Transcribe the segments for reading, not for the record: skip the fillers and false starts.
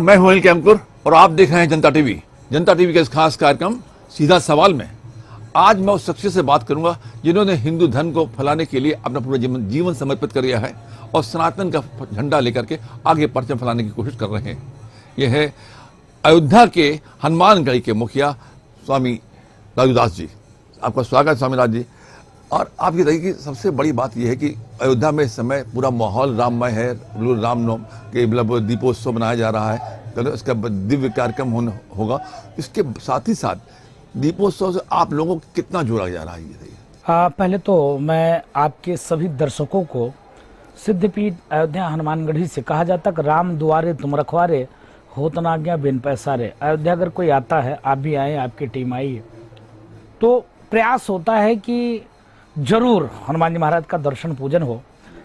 मैं हूं अनिल कैमकुर और आप देख रहे हैं जनता टीवी। जनता टीवी के इस खास कार्यक्रम सीधा सवाल में आज मैं उस शख्सियत से बात करूंगा जिन्होंने हिंदू धर्म को फैलाने के लिए अपना पूरा जीवन समर्पित कर दिया है और सनातन का झंडा लेकर के आगे परचम फैलाने की कोशिश कर रहे हैं। यह है अयोध्या के हनुमानगढ़ी के मुखिया स्वामी राजूदास जी। आपका स्वागत स्वामी राज जी। और आप ये देखिए कि सबसे बड़ी बात यह है कि अयोध्या में इस समय पूरा माहौल राममय है। रामनवमी के मतलब दीपोत्सव मनाया जा रहा है, कल इसका दिव्य कार्यक्रम होगा। इसके साथ ही साथ दीपोत्सव से आप लोगों को कितना जोड़ा जा रहा है ये? पहले तो मैं आपके सभी दर्शकों को सिद्धपीठ अयोध्या हनुमानगढ़ी से कहा जाता कि राम दुआरे तुम रखवारे होत ना गया बिन पैसारे। अयोध्या अगर कोई आता है, आप भी आए, आपकी टीम आई है, तो प्रयास होता है कि जरूर हनुमान जी महाराज का दर्शन पूजन हो।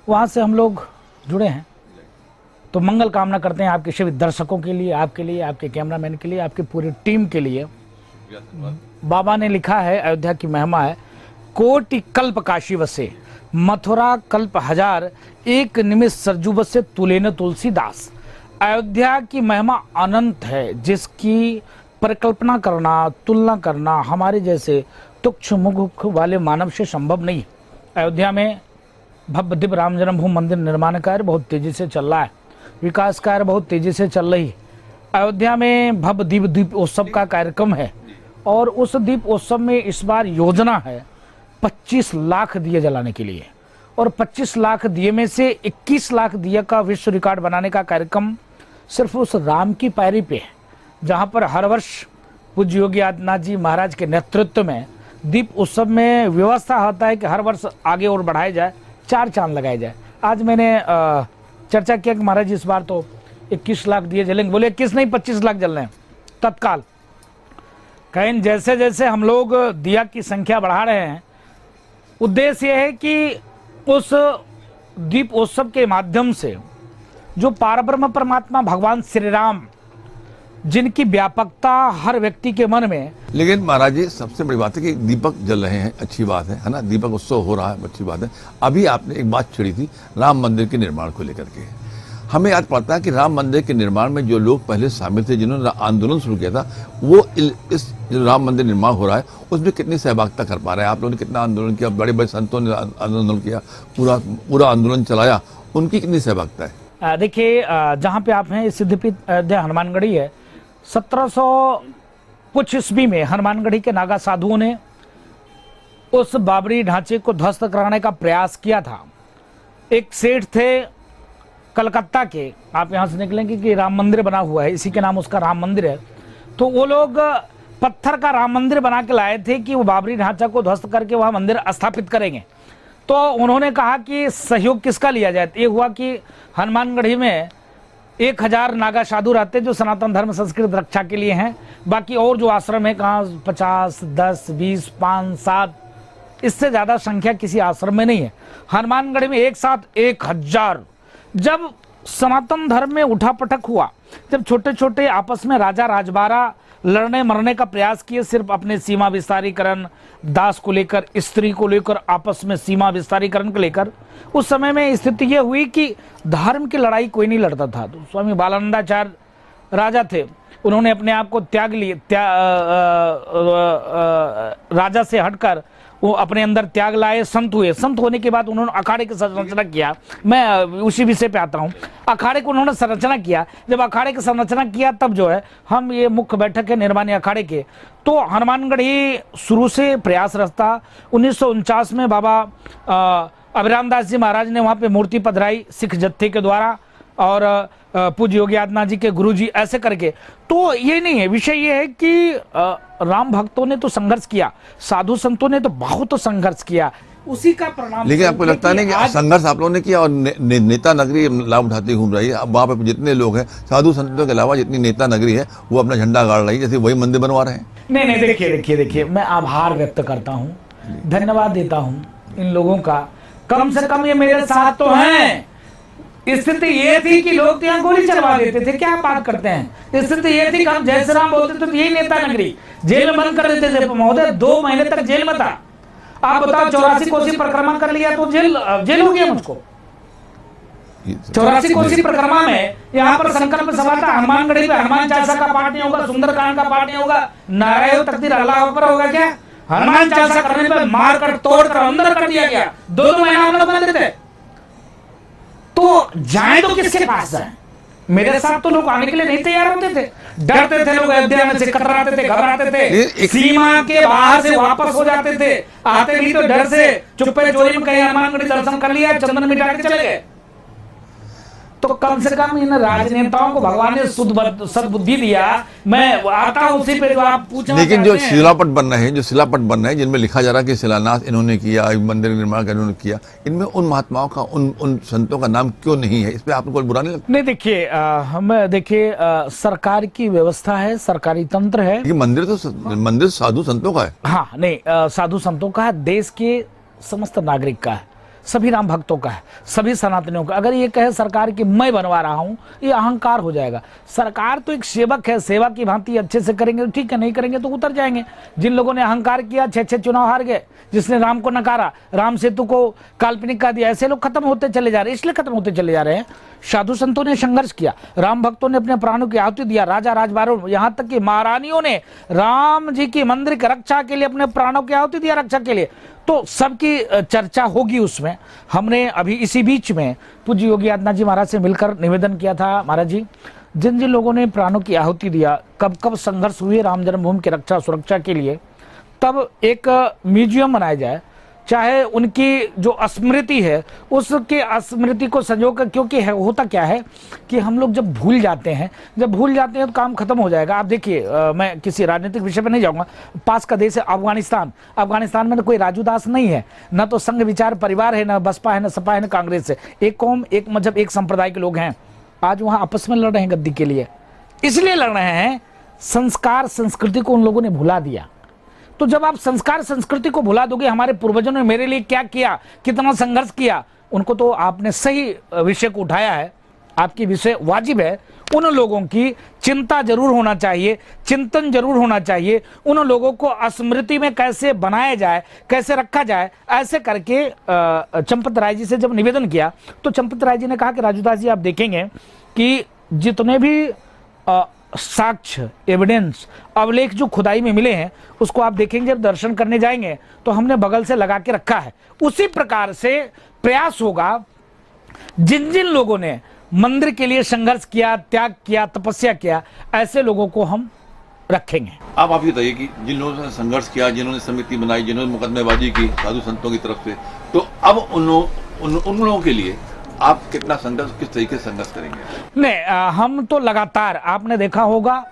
वहाँ से हम लोग जुड़े हैं तो मंगल कामना करते हैं आपके सभी दर्शकों के लिए, आपके लिए, आपके कैमरामैन के लिए, आपकी पूरी टीम के लिए। बाबा ने लिखा है, अयोध्या की महिमा है, कोटि कल्प काशी वसे मथुरा कल्प हजार एक निमिष सरजू बसे तुलेन तुलसीदास। अयोध्या की महिमा अनंत है जिसकी परिकल्पना करना, तुलना करना हमारे जैसे तुक्ष मुख वाले मानव से संभव नहीं। अयोध्या में भव्य दिव्य राम जन्मभूमि मंदिर निर्माण कार्य बहुत तेजी से चल रहा है, विकास कार्य बहुत तेजी से चल रही है। अयोध्या में भव्य दिव्य दीपोत्सव का कार्यक्रम है और उस दीपोत्सव में इस बार योजना है 25 लाख दिए जलाने के लिए, और 25 लाख दिए में से 21 लाख दिए का विश्व रिकॉर्ड बनाने का कार्यक्रम सिर्फ उस राम की पैरी पे है, जहाँ पर हर वर्ष पूज्य योगी आदित्यनाथ जी महाराज के नेतृत्व में दीप उत्सव में व्यवस्था होता है कि हर वर्ष आगे और बढ़ाया जाए, 4 चांद लगाए जाए। आज मैंने चर्चा किया कि महाराज इस बार तो 21 लाख दिए जलेंगे। बोले 21 नहीं 25 लाख जल रहे हैं तत्काल। कहीं जैसे जैसे हम लोग दिया की संख्या बढ़ा रहे हैं, उद्देश्य यह है कि उस दीप उत्सव के माध्यम से जो पारब्रह्म परमात्मा भगवान श्री राम, जिनकी व्यापकता हर व्यक्ति के मन में। लेकिन महाराज जी सबसे बड़ी बात है कि दीपक जल रहे हैं, अच्छी बात है ना, दीपक उत्सव हो रहा है, अच्छी बात है। अभी आपने एक बात छेड़ी थी राम मंदिर के निर्माण को लेकर के। हमें याद पड़ता है कि राम मंदिर के निर्माण में जो लोग पहले शामिल थे, जिन्होंने आंदोलन शुरू किया था, वो इस जो राम मंदिर निर्माण हो रहा है उसमें कितनी सहभागिता कर पा रहे हैं? आप लोगों ने कितना आंदोलन किया, बड़े बड़े संतों ने आंदोलन किया, पूरा आंदोलन चलाया, उनकी कितनी सहभागिता है? देखिए, जहाँ पे आप हैं सिद्धपीठ अयोध्या हनुमानगढ़ी है। 1700 कुछ ईस्वी में हनुमानगढ़ी के नागा साधुओं ने उस बाबरी ढांचे को ध्वस्त कराने का प्रयास किया था। एक सेठ थे कलकत्ता के, आप यहाँ से निकलेंगे कि राम मंदिर बना हुआ है, इसी के नाम उसका राम मंदिर है। तो वो लोग पत्थर का राम मंदिर बना के लाए थे कि वो बाबरी ढांचा को ध्वस्त करके वह मंदिर स्थापित करेंगे। तो उन्होंने कहा कि सहयोग किसका लिया जाए। ये हुआ कि हनुमानगढ़ी में 1000 नागा साधु रहते जो सनातन धर्म संस्कृत रक्षा के लिए हैं। बाकी और जो आश्रम है, कहाँ 50, 10, 20, 5, 7, इससे ज़्यादा संख्या किसी आश्रम में नहीं है। हनुमानगढ़ी में एक साथ 1000। जब सनातन धर्म में उठापटक हुआ, जब छोटे छोटे आपस में राजा राजबारा लड़ने मरने का प्रयास किए, सिर्फ अपने सीमा विस्तारीकरण, दास को लेकर, स्त्री को लेकर, आपस में सीमा विस्तारीकरण को लेकर, उस समय में स्थिति यह हुई कि धर्म की लड़ाई कोई नहीं लड़ता था। तो स्वामी बालानंदाचार्य राजा थे, उन्होंने अपने आप को त्याग लिए, राजा से हटकर वो अपने अंदर त्याग लाए, संत हुए। संत होने के बाद उन्होंने अखाड़े की संरचना किया। मैं उसी विषय पे आता हूँ। अखाड़े को उन्होंने संरचना किया। जब अखाड़े की संरचना किया तब जो है हम ये मुख्य बैठक है निर्माणी अखाड़े के। तो हनुमानगढ़ी शुरू से प्रयास रखता। 1949 में बाबा अभिराम दास जी महाराज ने वहाँ पे मूर्ति पधराई सिख जत्थे के द्वारा, और पूज्य योगी आदित्यनाथ जी के गुरु जी, ऐसे करके। तो ये नहीं है, विषय ये है कि राम भक्तों ने तो संघर्ष किया, साधु संतों ने तो बहुत संघर्ष किया, उसी का परिणाम। लेकिन आपको लगता नहीं कि संघर्ष आप लोगों ने किया और नेता नगरी लाभ उठाती घूम रही है? अब वहाँ पे जितने लोग हैं, साधु संतों के अलावा जितनी नेता नगरी है, वो अपना झंडा गाड़ रही है, जैसे वही मंदिर बनवा रहे हैं। नहीं, देखिए, मैं आभार व्यक्त करता हूँ, धन्यवाद देता हूँ इन लोगों का। कम से कम ये मेरे साथ तो हैं। स्थिति ये थी कि लोग यहाँ गोली चलवा देते थे, क्या बात करते हैं। स्थिति ये थी कि हम जय श्री राम बोलते थे तो यही नेता नगरी जेल में बंद कर देते थे। महोदय 2 महीने तक जेल में था। आप बताओ, 84 कोसी परिक्रमा कर लिया तो जेल हो गया मुझको। 84 कोसी परिक्रमा में यहाँ पर संकल्प सभा था, हनुमानगढ़ी पे हनुमान चालीसा का पाठ नहीं होगा, सुंदरकांड का पाठ नहीं होगा, नारायण तकदीर अल्लाह अकबर होगा क्या? हनुमान चालीसा करने पे मार कर तोड़ कर अंदर कर दिया गया। 2 महीना हम लोग बंद थे। तो जाए तो किसके पास जाए? मेरे साथ तो लोग आने के लिए नहीं तैयार होते थे, डरते थे लोग, अयोध्या में से कतराते थे, घबराते थे, सीमा के बाहर से वापस हो जाते थे, आते भी तो डर से चुप्पे चोरी में कहीं हनुमानगढ़ी दर्शन कर लिया, चंदन मिटा के चले गए। तो कम से कम इन राजनेताओं को भगवान ने सद्बुद्धि दिया। मैं आता हूं उसी पे जो आप पूछना। लेकिन जो शिलापट बन रहे हैं, जिनमें लिखा जा रहा है कि शिलान्यास इन्होंने किया, मंदिर निर्माण इन्होंने किया, इनमें उन महात्माओं का, उन संतों का नाम क्यों नहीं है? इस पे आपको कोई बुरा नहीं लगता? नहीं, देखिए सरकार की व्यवस्था है, सरकारी तंत्र है। ये मंदिर साधु संतों का है। हाँ, नहीं, साधु संतों का है, देश के समस्त नागरिक का है, सभी राम भक्तों का है, सभी सनातनियों का। अगर ये कहे सरकार की मैं बनवा रहा हूं, ये अहंकार हो जाएगा। सरकार तो एक सेवक है, सेवा की भांति अच्छे से करेंगे तो ठीक है, नहीं करेंगे तो उतर जाएंगे। जिन लोगों ने अहंकार किया, 6 चुनाव हार गए, जिसने राम को नकारा, राम सेतु को काल्पनिक कर दिया, ऐसे लोग खत्म होते चले जा रहे हैं। इसलिए खत्म होते चले जा रहे हैं, साधु संतों ने संघर्ष किया, राम भक्तों ने अपने प्राणों की आहुति दिया, राजा राजबारों, यहाँ तक कि महारानियों ने राम जी की मंदिर की रक्षा के लिए अपने प्राणों की आहुति दिया, रक्षा के लिए। तो सबकी चर्चा होगी उसमें। हमने अभी इसी बीच में पूज्य योगी आदित्यनाथ जी महाराज से मिलकर निवेदन किया था, महाराज जी, जिन जिन लोगों ने प्राणों की आहुति दिया, कब कब संघर्ष हुए राम जन्मभूमि की रक्षा सुरक्षा के लिए, तब एक म्यूजियम बनाया जाए, चाहे उनकी जो स्मृति है उसके स्मृति को संजोकर। क्योंकि होता क्या है कि हम लोग जब भूल जाते हैं तो काम खत्म हो जाएगा। आप देखिए, मैं किसी राजनीतिक विषय पर नहीं जाऊंगा, पास का देश है अफगानिस्तान में कोई राजू दास नहीं है, न तो संघ विचार परिवार है, न बसपा है, न सपा है, न कांग्रेस है। एक कौम, एक मजहब, एक संप्रदाय के लोग हैं। आज वहां आपस में लड़ रहे हैं गद्दी के लिए, इसलिए लड़ रहे हैं संस्कार संस्कृति को उन लोगों ने भुला दिया। तो जब आप संस्कार संस्कृति को भुला दोगे, हमारे पूर्वजों ने मेरे लिए क्या किया, कितना संघर्ष किया, उनको तो आपने सही विषय को उठाया है, आपकी विषय वाजिब है। उन लोगों की चिंता जरूर होना चाहिए, चिंतन जरूर होना चाहिए। उन लोगों को स्मृति में कैसे बनाया जाए, कैसे रखा जाए, ऐसे करके चंपत राय जी से जब निवेदन किया तो चंपत राय जी ने कहा कि राजूदास जी, आप देखेंगे कि जितने भी साक्ष्य, एविडेंस, अवलेख जो खुदाई में मिले हैं, उसको आप देखेंगे जब दर्शन करने जाएंगे तो हमने बगल से लगा के रखा है। उसी प्रकार से प्रयास होगा, जिन जिन लोगों ने मंदिर के लिए संघर्ष किया, त्याग किया, तपस्या किया, ऐसे लोगों को हम रखेंगे। आप ये बताइए कि जिन लोगों ने संघर्ष किया, जिन्होंने समिति बनाई, जिन्होंने मुकदमेबाजी की साधु संतों की तरफ से, तो अब उन लोगों के लिए आप कितना संघर्ष, किस तरीके से संघर्ष करेंगे? नहीं, हम तो लगातार, आपने देखा होगा,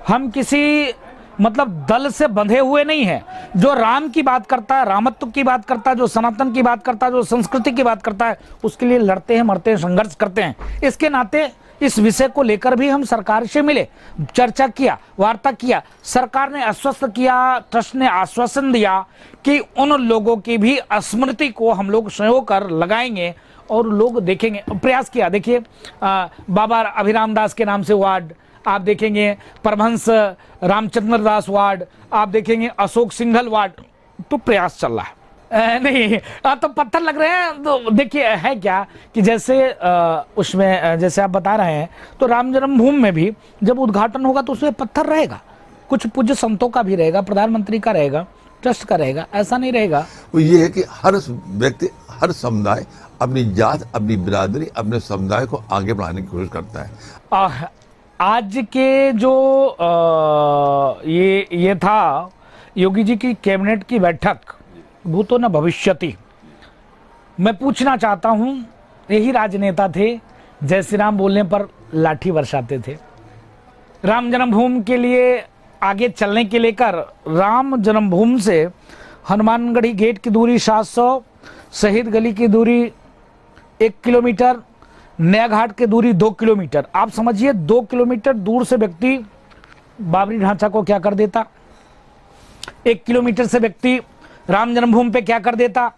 हम किसी दल से बंधे हुए नहीं है। जो राम की बात करता है, रामत्व की बात करता है, जो सनातन की बात करता है, जो संस्कृति की बात करता है, उसके लिए लड़ते हैं, मरते हैं, संघर्ष करते हैं। इसके नाते इस विषय को लेकर भी हम सरकार से मिले, चर्चा किया, वार्ता किया। सरकार ने आश्वस्त किया, ट्रस्ट ने आश्वासन दिया कि उन लोगों की भी स्मृति को हम लोग सहयोग कर लगाएंगे और लोग देखेंगे। प्रयास किया, देखिए बाबा अभिराम दास के नाम से वार्ड आप देखेंगे, परमहंस रामचंद्र दास वार्ड आप देखेंगे, अशोक सिंघल वार्ड, तो प्रयास चल रहा है। नहीं तो पत्थर लग रहे हैं। तो देखिए है क्या कि जैसे उसमें जैसे आप बता रहे हैं, तो राम जन्मभूमि में भी जब उद्घाटन होगा तो उसमें पत्थर रहेगा, कुछ पूज्य संतों का भी रहेगा, प्रधानमंत्री का रहेगा, ट्रस्ट का रहेगा, ऐसा नहीं रहेगा। वो ये है कि हर व्यक्ति, हर समुदाय अपनी जात, अपनी बिरादरी, अपने समुदाय को आगे बढ़ाने की कोशिश करता है। आज के जो ये था योगी जी की कैबिनेट की बैठक, भूतो न भविष्यति। मैं पूछना चाहता हूं, यही राजनेता थे जय श्री राम बोलने पर लाठी बरसाते थे, राम जन्मभूमि के लिए आगे चलने के लेकर राम जन्मभूमि से हनुमानगढ़ी गेट की दूरी 700, शहीद गली की दूरी 1 किलोमीटर, नया घाट की दूरी 2 किलोमीटर। आप समझिए 2 किलोमीटर दूर से व्यक्ति बाबरी ढांचा को क्या कर देता, 1 किलोमीटर से व्यक्ति राम जन्मभूमि पे क्या कर देता,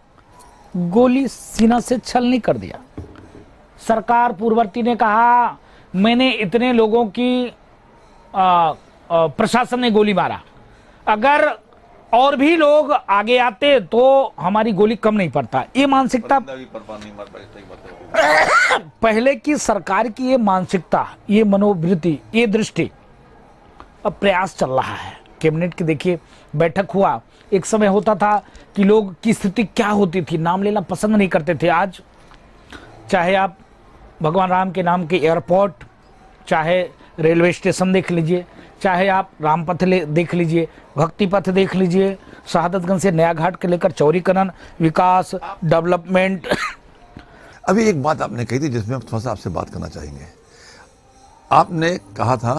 गोली सीना से छलनी कर दिया। सरकार पूर्ववर्ती ने कहा मैंने इतने लोगों की प्रशासन ने गोली मारा। अगर और भी लोग आगे आते तो हमारी गोली कम नहीं पड़ता। ये मानसिकता पहले की सरकार की, ये मानसिकता, ये मनोवृत्ति, ये दृष्टि, अब प्रयास चल रहा है। कैबिनेट की देखिए बैठक हुआ, एक समय होता था कि लोग की स्थिति क्या होती थी, नाम लेना पसंद नहीं करते थे। आज चाहे आप भगवान राम के नाम के एयरपोर्ट, चाहे रेलवे स्टेशन देख लीजिए, चाहे आप रामपथ देख लीजिए, भक्ति पथ देख लीजिए, शहादतगंज से नया घाट के लेकर चौड़ीकरण, विकास, डेवलपमेंट। अभी एक बात आपने कही थी जिसमें हम थोड़ा सा आपसे बात करना चाहेंगे। आपने कहा था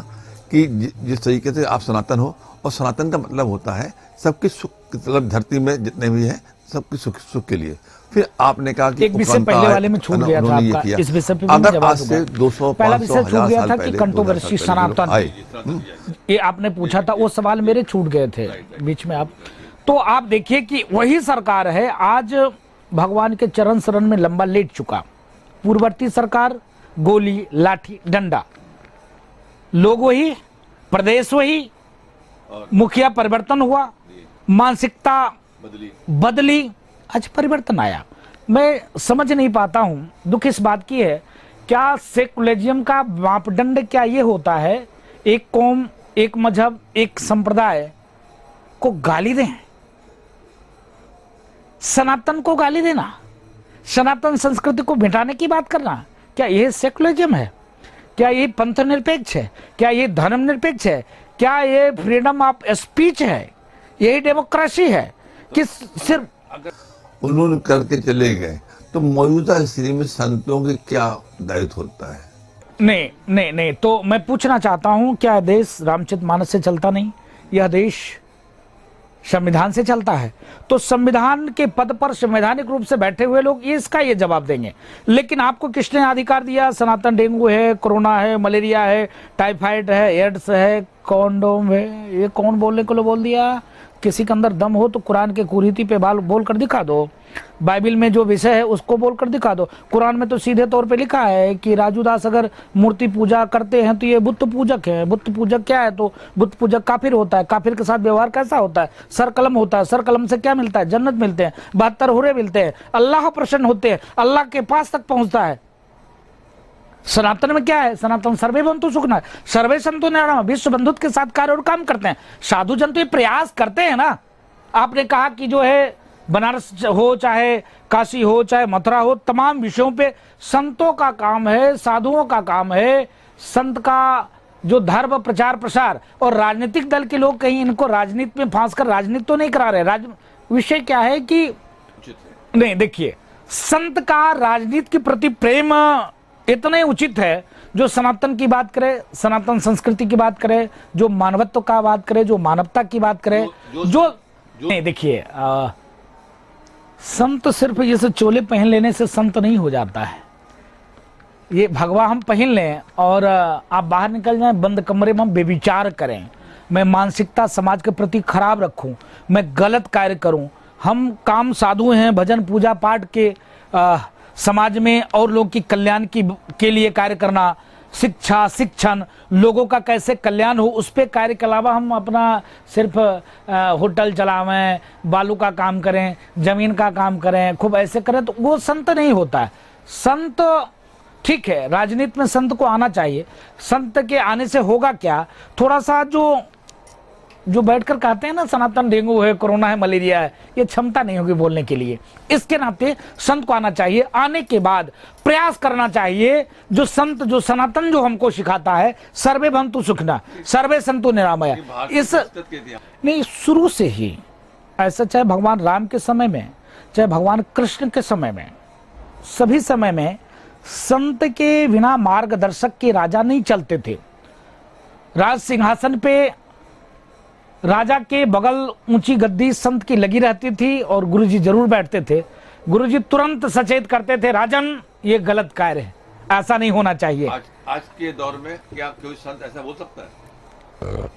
कि जिस तरीके से आप सनातन हो, और सनातन का मतलब होता है सबके सुख, मतलब धरती में जितने भी हैं सबके सुख के लिए। फिर आपने कहा कि एक विषय पहले वाले में छूट गया था आपका, इस विषय पे भी जवाब आज से 200 पहला 500 विषय छूट गया था कि 1000 कंट्रोवर्सी सनातन, ये आपने पूछा था, वो सवाल मेरे छूट गए थे बीच में। आप तो आप देखिए कि वही सरकार है आज भगवान के चरण शरण में लंबा लेट चुका। पूर्ववर्ती सरकार गोली लाठी डंडा, लोग वही, प्रदेश वही, मुखिया परिवर्तन हुआ, मानसिकता बदली, आज परिवर्तन आया। मैं समझ नहीं पाता हूं, दुख इस बात की है, क्या सेकुलरिज्म का मापदंड क्या ये होता है एक कौम, एक मजहब, एक संप्रदाय को गाली दें, सनातन को गाली देना, सनातन संस्कृति को मिटाने की बात करना, क्या यह सेकुलरिज्म है? क्या ये पंथ निरपेक्ष है? क्या ये धर्म निरपेक्ष है? क्या ये फ्रीडम ऑफ स्पीच है? यही डेमोक्रेसी है कि सिर्फ उन्होंने करके चले गए? तो मौजूदा स्थिति में संतों के क्या दायित्व होता है? नहीं, तो मैं पूछना चाहता हूं, क्या देश रामचरितमानस से चलता नहीं? यह देश संविधान से चलता है। तो संविधान के पद पर संवैधानिक रूप से बैठे हुए लोग इसका ये जवाब देंगे। लेकिन आपको किसने अधिकार दिया? सनातन डेंगू है, कोरोना है, मलेरिया है, टाइफाइड है, एड्स है, कॉन्डोम है, ये कौन बोलने को बोल दिया? किसी के अंदर दम हो तो कुरान के कुरीति पे बोल कर दिखा दो, बाइबल में जो विषय है उसको बोल कर दिखा दो। कुरान में तो सीधे तौर पे लिखा है कि राजू दास अगर मूर्ति पूजा करते हैं तो ये बुत पूजक है। बुत पूजक क्या है? तो बुत पूजक काफिर होता है। काफिर के साथ व्यवहार कैसा होता है? सर कलम होता है। सर कलम से क्या मिलता है? जन्नत मिलते हैं, 72 हुरे मिलते हैं, अल्लाह प्रसन्न होते हैं, अल्लाह के पास तक पहुंचता है। सनातन में क्या है? सनातन सर्वे बंधु सुखना, सर्वे संतो निरामय, विश्व बंधुत्व के साथ कार्य और काम करते हैं। साधु जन तो ये प्रयास करते हैं ना। आपने कहा कि जो है बनारस हो, चाहे काशी हो, चाहे मथुरा हो, तमाम विषयों पे संतों का काम है, साधुओं का काम है। संत का जो धर्म प्रचार प्रसार, और राजनीतिक दल के लोग कहीं इनको राजनीति में फांस कर राजनीति तो नहीं करा रहे। विषय क्या है कि नहीं, देखिए, संत का राजनीति के प्रति प्रेम इतना ही उचित है जो सनातन की बात करे, सनातन संस्कृति की बात करे, जो मानवत्व का बात करे, जो मानवता की बात करे, जो नहीं। देखिए, संत सिर्फ जैसे चोले पहन लेने से संत नहीं हो जाता है। ये भगवा हम पहन लें और आप बाहर निकल जाएं, बंद कमरे में हम बेविचार करें, मैं मानसिकता समाज के प्रति खराब रखूं, मैं गलत कार्य करूं, हम काम साधु हैं, भजन पूजा पाठ के समाज में और लोगों की कल्याण के लिए कार्य करना, शिक्षा शिक्षण, लोगों का कैसे कल्याण हो उस पे कार्य के अलावा हम अपना सिर्फ होटल चलावें, बालू का काम करें, जमीन का काम करें, खूब ऐसे करें, तो वो संत नहीं होता है। संत ठीक है, राजनीति में संत को आना चाहिए। संत के आने से होगा क्या? थोड़ा सा जो बैठकर कहते हैं ना सनातन डेंगू है, कोरोना है, मलेरिया है, ये क्षमता नहीं होगी बोलने के लिए। इसके नाते संत को आना चाहिए। आने के बाद प्रयास करना चाहिए, जो संत, जो सनातन जो हमको सिखाता है, सर्वे बंधु सुखना, सर्वे संतु निरामया। इस नहीं, शुरू से ही ऐसा, चाहे भगवान राम के समय में, चाहे भगवान कृष्ण के समय में, सभी समय में संत के बिना मार्गदर्शक के राजा नहीं चलते थे। राज सिंहासन पे राजा के बगल ऊंची गद्दी संत की लगी रहती थी और गुरुजी जरूर बैठते थे। गुरुजी तुरंत सचेत करते थे, राजन ये गलत कार्य है, ऐसा नहीं होना चाहिए। आज के दौर में क्या कोई संत ऐसा बोल सकता है?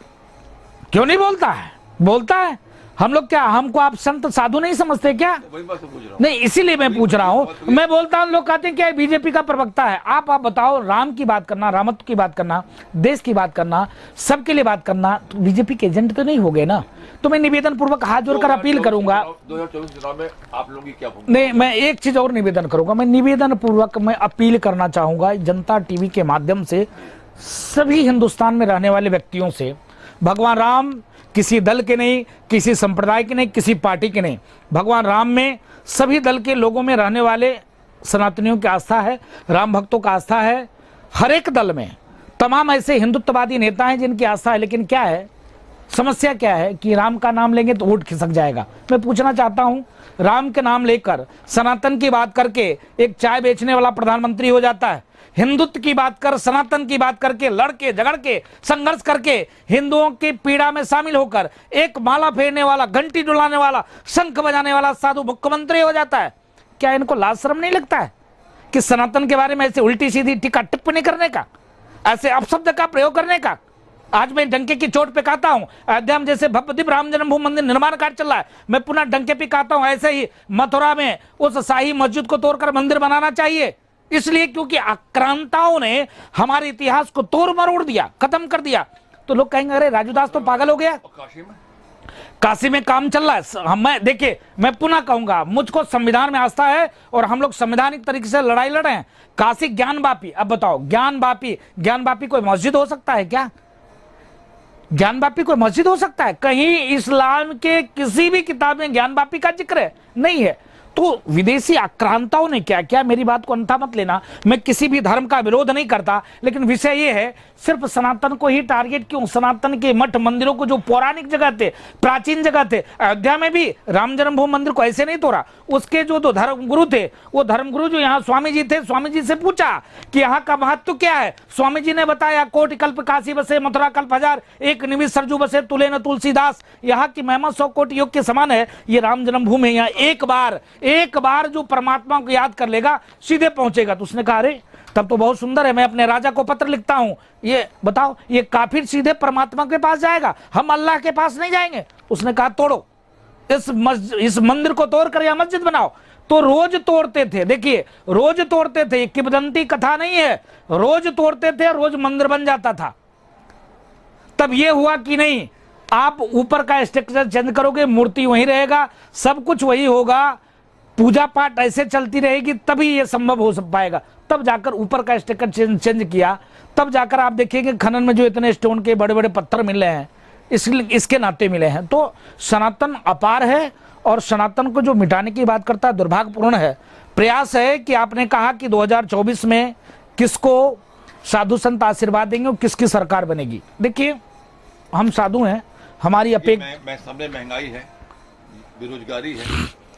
क्यों नहीं बोलता है? बोलता है। हम लोग क्या, हमको आप संत साधु नहीं समझते क्या? वही बात तो पूछ रहा हूँ। नहीं, इसीलिए मैं पूछ रहा हूं। मैं बोलता हूं, लोग कहते हैं क्या बीजेपी का प्रवक्ता है। आप बताओ, राम की बात करना, रामत्व की बात करना, देश की बात करना, सबके लिए बात करना, तो बीजेपी के एजेंट तो नहीं हो गए ना। तो मैं निवेदन पूर्वक हाथ जोड़कर अपील करूंगा। 2024 चुनाव में आप लोगों की क्या भूमिका? नहीं, मैं एक चीज और निवेदन करूंगा, मैं निवेदन पूर्वक मैं अपील करना चाहूंगा जनता टीवी के माध्यम से सभी हिंदुस्तान में रहने वाले व्यक्तियों से। भगवान राम किसी दल के नहीं, किसी संप्रदाय के नहीं, किसी पार्टी के नहीं। भगवान राम में सभी दल के लोगों में रहने वाले सनातनियों की आस्था है, राम भक्तों का आस्था है। हर एक दल में तमाम ऐसे हिंदुत्ववादी नेता हैं जिनकी आस्था है। लेकिन क्या है समस्या, क्या है कि राम का नाम लेंगे तो वोट खिसक जाएगा। मैं पूछना चाहता हूं, राम के नाम लेकर सनातन की बात करके एक चाय बेचने वाला प्रधानमंत्री हो जाता है। हिंदुत्व की बात कर, सनातन की बात करके, लड़के झगड़ के, संघर्ष करके, हिंदुओं की पीड़ा में शामिल होकर एक माला फेरने वाला, घंटी डुलाने वाला, शंख बजाने वाला साधु मुख्यमंत्री हो जाता है। क्या इनको लाज शर्म नहीं लगता है कि सनातन के बारे में ऐसे उल्टी सीधी टीका टिप्पणी करने का, ऐसे अपशब्द का प्रयोग करने का? आज मैं डंके की चोट पे कहता हूं, अयोध्या में जैसे भव्य दिव्य राम जन्मभूमि मंदिर निर्माण कार्य चल रहा है, मैं पुनः डंके पे कहता हूं ऐसे ही मथुरा में उस शाही मस्जिद को तोड़कर मंदिर बनाना चाहिए। इसलिए क्योंकि आक्रांताओं ने हमारे इतिहास को तोड़ मरोड़ दिया, खत्म कर दिया। तो लोग कहेंगे अरे राजूदास तो पागल हो गया। काशी में काम चल रहा है। मैं देखिए, मैं पुनः कहूंगा, मुझको संविधान में आस्था है और हम लोग संवैधानिक तरीके से लड़ाई लड़ रहे हैं। काशी ज्ञानवापी, अब बताओ ज्ञानवापी कोई मस्जिद हो सकता है क्या? ज्ञानवापी कोई मस्जिद हो सकता है? कहीं इस्लाम के किसी भी किताब में ज्ञानवापी का जिक्र है? नहीं है। तो विदेशी आक्रांताओं ने क्या किया, मेरी बात को अन्यथा मत लेना, मैं किसी भी धर्म का विरोध नहीं करता, लेकिन विषय ये है सिर्फ सनातन को ही टारगेट क्यों? सनातन के मठ मंदिरों को, जो पौराणिक जगह थे, प्राचीन जगह थे, अयोध्या में भी राम जन्मभूमि मंदिर को ऐसे नहीं तोड़ा। उसके जो दो धर्मगुरु थे, वो धर्मगुरु जो यहाँ स्वामी जी थे, स्वामी जी से पूछा कि यहाँ का महत्व क्या है। स्वामी जी ने बताया, कोटि कल्प काशी बसे, मथुरा कल्प हजार, एक निमिष सरजू बसे, तुले न तुलसीदास। यहाँ की महिमा 100 कोटि योग के समान है। ये राम जन्मभूमि है, यहाँ एक बार जो परमात्मा को याद कर लेगा सीधे पहुंचेगा। तो उसने कहा अरे तब तो बहुत सुंदर है, मैं अपने राजा को पत्र लिखता हूं, ये बताओ ये काफिर सीधे परमात्मा के पास जाएगा, हम अल्लाह के पास नहीं जाएंगे। उसने कहा तोड़ो इस मंदिर को, तोड़कर यह मस्जिद बनाओ। तो रोज तोड़ते थे, देखिए रोज तोड़ते थे, किंवदंती कथा नहीं है, रोज तोड़ते थे, रोज मंदिर बन जाता था। तब यह हुआ कि नहीं, आप ऊपर का स्ट्रक्चर चेंज करोगे, मूर्ति वहीं रहेगा, सब कुछ वही होगा, पूजा पाठ ऐसे चलती रहेगी, तभी ये संभव हो पाएगा। तब जाकर ऊपर का स्ट्रक्चर चेंज किया, तब जाकर आप देखेंगे खनन में जो इतने स्टोन के बड़े बड़े पत्थर मिले हैं, इसके नाते मिले हैं। तो सनातन अपार है और सनातन को जो मिटाने की बात करता है दुर्भाग्यपूर्ण है। प्रयास है कि आपने कहा कि 2024 में किसको साधु संत आशीर्वाद देंगे और किसकी सरकार बनेगी। देखिए हम साधु हैं, हमारी अपेक्षा, सामने महंगाई है, बेरोजगारी है,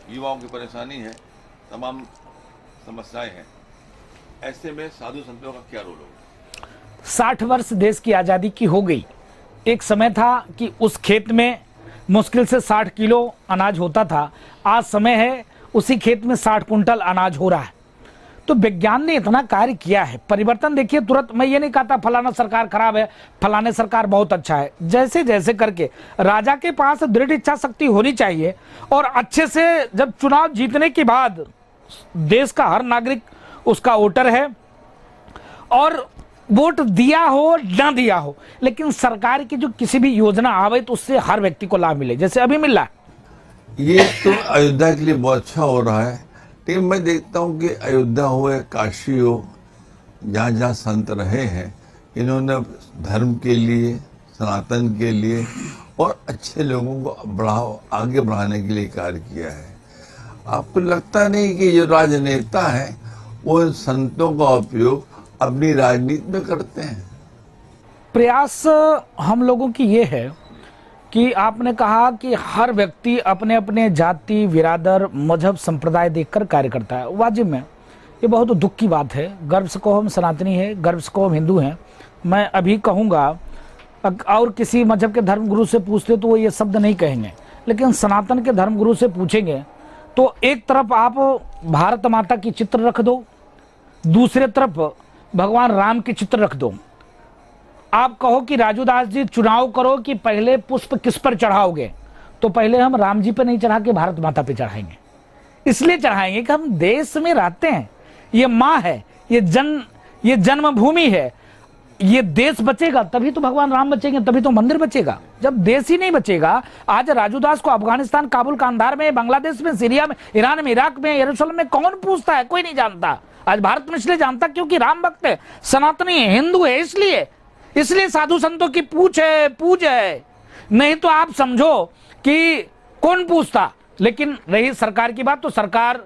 युवाओं की परेशानी है, तमाम समस्याएं हैं। ऐसे में साधु संतों का क्या रोल होगा? 60 वर्ष देश की आजादी की हो गई। एक समय था कि उस खेत में मुश्किल से 60 किलो अनाज होता था, आज समय है उसी खेत में 60 कुंटल अनाज हो रहा है। तो विज्ञान ने इतना कार्य किया है, परिवर्तन देखिए तुरंत। मैं ये नहीं कहता फलाना सरकार खराब है, फलाने सरकार बहुत अच्छा है, जैसे जैसे करके राजा के पास दृढ़ इच्छा शक्ति होनी चाहिए। और अच्छे से जब चुनाव जीतने के बाद देश का हर नागरिक उसका वोटर है, और वोट दिया हो ना दिया हो, लेकिन सरकार की जो किसी भी योजना आवे तो उससे हर व्यक्ति को लाभ मिले, जैसे अभी मिल रहा है। ये तो अयोध्या के लिए बहुत अच्छा हो रहा है, लेकिन मैं देखता हूँ कि अयोध्या हो या काशी हो, जहाँ जहाँ संत रहे हैं, इन्होंने धर्म के लिए, सनातन के लिए और अच्छे लोगों को आगे बढ़ाने के लिए कार्य किया है। आपको लगता नहीं कि जो राजनेता हैं वो इन संतों का उपयोग अपनी राजनीति में करते हैं? प्रयास हम लोगों की ये है कि आपने कहा कि हर व्यक्ति अपने अपने जाति, विरादर, मजहब, संप्रदाय देखकर कार्य करता है, वाजिब में ये बहुत दुख की बात है। गर्व से कहो हम सनातनी है, गर्व से कहो हम हिंदू हैं। मैं अभी कहूँगा, और किसी मजहब के धर्मगुरु से पूछते तो वो ये शब्द नहीं कहेंगे, लेकिन सनातन के धर्मगुरु से पूछेंगे तो एक तरफ आप भारत माता की चित्र रख दो, दूसरे तरफ भगवान राम की चित्र रख दो। आप कहो कि राजूदास जी चुनाव करो कि पहले पुष्प किस पर चढ़ाओगे, तो पहले हम राम जी पे नहीं चढ़ा के भारत माता पे चढ़ाएंगे। इसलिए चढ़ाएंगे कि हम देश में रहते हैं, ये माँ है, ये जन्मभूमि है। ये देश बचेगा तभी तो भगवान राम बचेंगे, तभी तो मंदिर बचेगा। जब देश ही नहीं बचेगा, आज राजू दास को अफगानिस्तान, काबुल, कांधार में, बांग्लादेश में, सीरिया में, ईरान में, इराक में, यरूशलेम में कौन पूछता है? कोई नहीं जानता। आज भारत में इसलिए जानता क्योंकि राम भक्त है, सनातनी है, हिंदू है, इसलिए साधु संतों की पूछ है। नहीं तो आप समझो कि कौन पूछता। लेकिन रही सरकार की बात, तो सरकार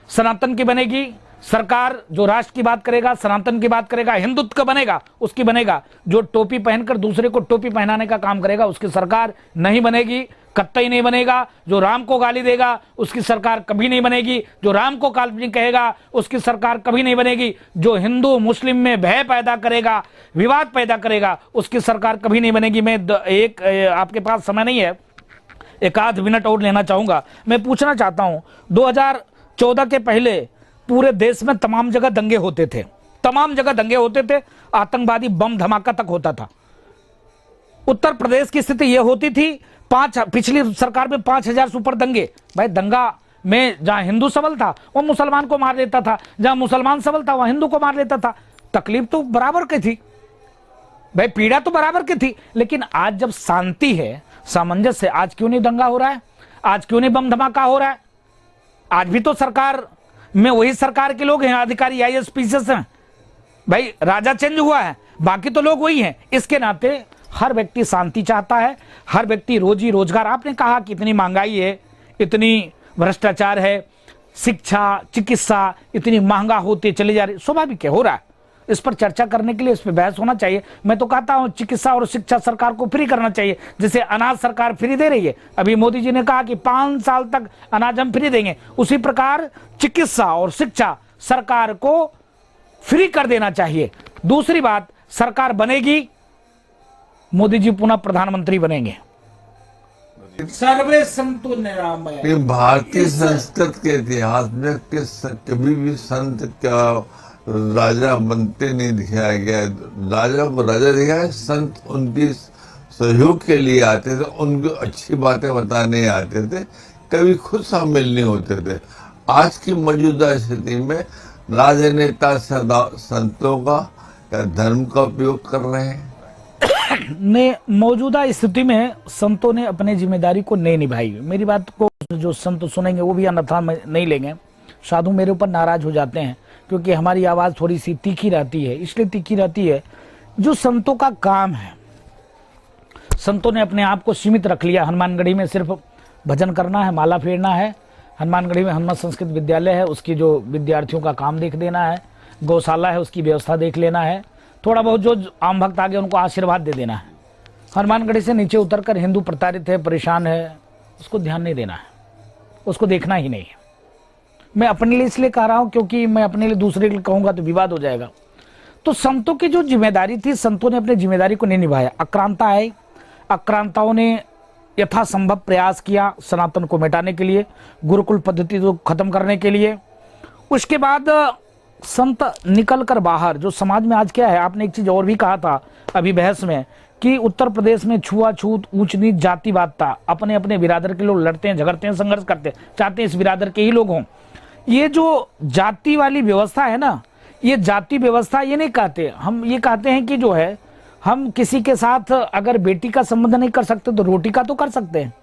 सनातन की बनेगी। सरकार जो राष्ट्र की बात करेगा, सनातन की बात करेगा, हिंदुत्व का बनेगा, उसकी बनेगा। जो टोपी पहनकर दूसरे को टोपी पहनाने का काम करेगा, उसकी सरकार नहीं बनेगी, कतई नहीं बनेगा। जो राम को गाली देगा, उसकी सरकार कभी नहीं बनेगी। जो राम को काल्पनिक कहेगा, उसकी सरकार कभी नहीं बनेगी। जो हिंदू मुस्लिम में भय पैदा करेगा, विवाद पैदा करेगा, उसकी सरकार कभी नहीं बनेगी। मैं आपके पास समय नहीं है, एक आध मिनट और लेना चाहूंगा। मैं पूछना चाहता हूं, 2014 के पहले पूरे देश में तमाम जगह दंगे होते थे, आतंकवादी बम धमाका तक होता था। उत्तर प्रदेश की स्थिति यह होती थी, पिछली सरकार में 5,000 से ऊपर दंगे। भाई दंगा में जहां हिंदू सबल था वो मुसलमान को मार लेता था, जहां मुसलमान सबल था वहां हिंदू को मार लेता था। तकलीफ तो बराबर की थी भाई, पीड़ा तो बराबर की थी। लेकिन आज जब शांति है, सामंजस्य है, आज क्यों नहीं दंगा हो रहा है? आज क्यों नहीं बम धमाका हो रहा है? आज भी तो सरकार में वही सरकार के लोग हैं, अधिकारी आईएएस पीसीएस हैं। भाई राजा चेंज हुआ है, बाकी तो लोग वही हैं। इसके नाते हर व्यक्ति शांति चाहता है, हर व्यक्ति रोजी रोजगार। आपने कहा कि इतनी महंगाई है, इतनी भ्रष्टाचार है, शिक्षा, चिकित्सा इतनी महंगा होती चली जा रही, स्वाभाविक है, हो रहा है। इस पर चर्चा करने के लिए इस पर बहस होना चाहिए। मैं तो कहता हूं चिकित्सा और शिक्षा सरकार को फ्री करना चाहिए, जैसे अनाज सरकार फ्री दे रही है। अभी मोदी जी ने कहा कि 5 साल तक अनाज हम फ्री देंगे, उसी प्रकार चिकित्सा और शिक्षा सरकार को फ्री कर देना चाहिए। दूसरी बात, सरकार बनेगी, मोदी जी पुनः प्रधानमंत्री बनेंगे। सर्वे संतो निरामय। भारतीय संस्कृत के इतिहास में कभी भी संत का राजा बनते नहीं दिखाया गया। राजा को राजा दिखाया, संत उनकी सहयोग के लिए आते थे, उनको अच्छी बातें बताने आते थे, कभी खुद शामिल नहीं होते थे। आज की मौजूदा स्थिति में राजनेता सदा संतों का या धर्म का उपयोग कर रहे हैं। ने मौजूदा स्थिति में संतों ने अपनी जिम्मेदारी को नहीं निभाई। मेरी बात को जो संत सुनेंगे वो भी अन्यथा नहीं लेंगे। साधु मेरे ऊपर नाराज हो जाते हैं क्योंकि हमारी आवाज थोड़ी सी तीखी रहती है। इसलिए तीखी रहती है, जो संतों का काम है, संतों ने अपने आप को सीमित रख लिया। हनुमानगढ़ी में सिर्फ भजन करना है, माला फेरना है। हनुमानगढ़ी में हनुमान संस्कृत विद्यालय है, उसकी जो विद्यार्थियों का काम देख देना है। गौशाला है, उसकी व्यवस्था देख लेना है। थोड़ा बहुत जो आम भक्त आगे उनको आशीर्वाद दे देना है। हनुमानगढ़ी से नीचे उतरकर हिंदू प्रताड़ित है, परेशान है, उसको ध्यान नहीं देना है, उसको देखना ही नहीं है। मैं अपने लिए इसलिए कह रहा हूं क्योंकि मैं अपने लिए दूसरे के लिए कहूंगा तो विवाद हो जाएगा। तो संतों की जो जिम्मेदारी थी, संतों ने अपनी जिम्मेदारी को नहीं निभाया। आक्रांता आई, आक्रांताओं ने यथासंभव प्रयास किया सनातन को मिटाने के लिए, गुरुकुल पद्धति को खत्म करने के लिए। उसके बाद संत निकल कर बाहर, जो समाज में आज क्या है, आपने एक चीज और भी कहा था अभी बहस में कि उत्तर प्रदेश में छुआछूत, ऊंच नीच, जातिवादता, अपने अपने बिरादर के लोग लड़ते हैं, झगड़ते हैं, संघर्ष करते हैं, चाहते हैं इस बिरादर के ही लोग हों। ये जो जाति वाली व्यवस्था है ना, ये जाति व्यवस्था ये नहीं कहते, हम ये कहते हैं कि जो है हम किसी के साथ अगर बेटी का संबंध नहीं कर सकते तो रोटी का तो कर सकते हैं।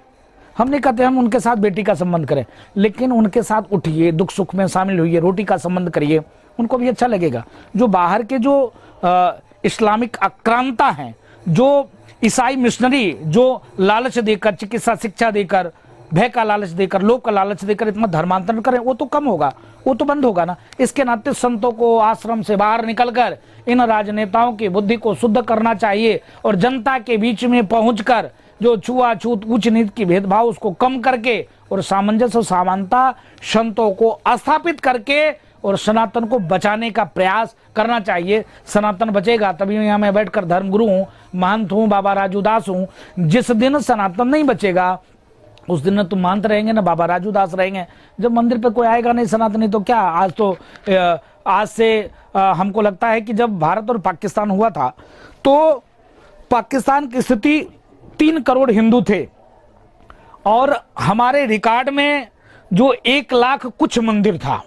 हम नहीं कहते हम उनके साथ बेटी का संबंध करें, लेकिन उनके साथ उठिए, दुख सुख में शामिल होइए, रोटी का संबंध करिए, उनको भी अच्छा लगेगा। जो बाहर के जो इस्लामिक आक्रांता हैं, जो ईसाई मिशनरी, जो लालच देकर, चिकित्सा शिक्षा देकर, भय का लालच देकर, लोभ का लालच देकर इतना धर्मांतरण करें, वो तो कम होगा, वो तो बंद होगा ना। इसके नाते संतों को आश्रम से बाहर निकलकर इन राजनेताओं की बुद्धि को शुद्ध करना चाहिए और जनता के बीच में पहुंचकर जो छुआछूत, उच्च नीच की भेदभाव उसको कम करके और सामंजस्य और समानता संतों को स्थापित करके और सनातन को बचाने का प्रयास करना चाहिए। सनातन बचेगा तभी यहाँ मैं बैठकर धर्मगुरु हूँ, महंत हूँ, बाबा राजू दास हूँ। जिस दिन सनातन नहीं बचेगा उस दिन न तुम महंत रहेंगे न बाबा राजू दास रहेंगे। जब मंदिर पे कोई आएगा नहीं सनातनी तो क्या। आज से हमको लगता है कि जब भारत और पाकिस्तान हुआ था तो पाकिस्तान की स्थिति 3 करोड़ हिंदू थे और हमारे रिकॉर्ड में जो 1 लाख कुछ मंदिर था,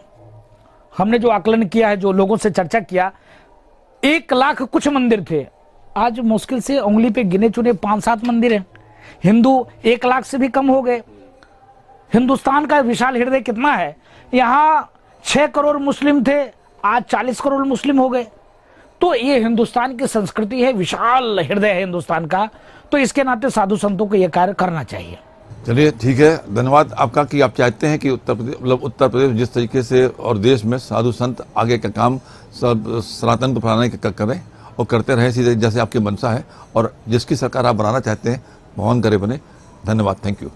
हमने जो आकलन किया है, जो लोगों से चर्चा किया, 1 लाख कुछ मंदिर थे, आज मुश्किल से उंगली पे गिने चुने 5-7 मंदिर हैं। हिंदू 1 लाख से भी कम हो गए। हिंदुस्तान का विशाल हृदय कितना है, यहाँ 6 करोड़ मुस्लिम थे, आज 40 करोड़ मुस्लिम हो गए। तो ये हिंदुस्तान की संस्कृति है, विशाल हृदय है हिंदुस्तान का, तो इसके नाते साधु संतों को यह कार्य करना चाहिए। चलिए ठीक है, धन्यवाद आपका कि आप चाहते हैं कि उत्तर प्रदेश जिस तरीके से और देश में साधु संत आगे का काम सब सनातन को फैलाने का करें और करते रहें, सीधे जैसे आपकी मंशा है, और जिसकी सरकार आप बनाना चाहते हैं भगवान करे बने। धन्यवाद, थैंक यू।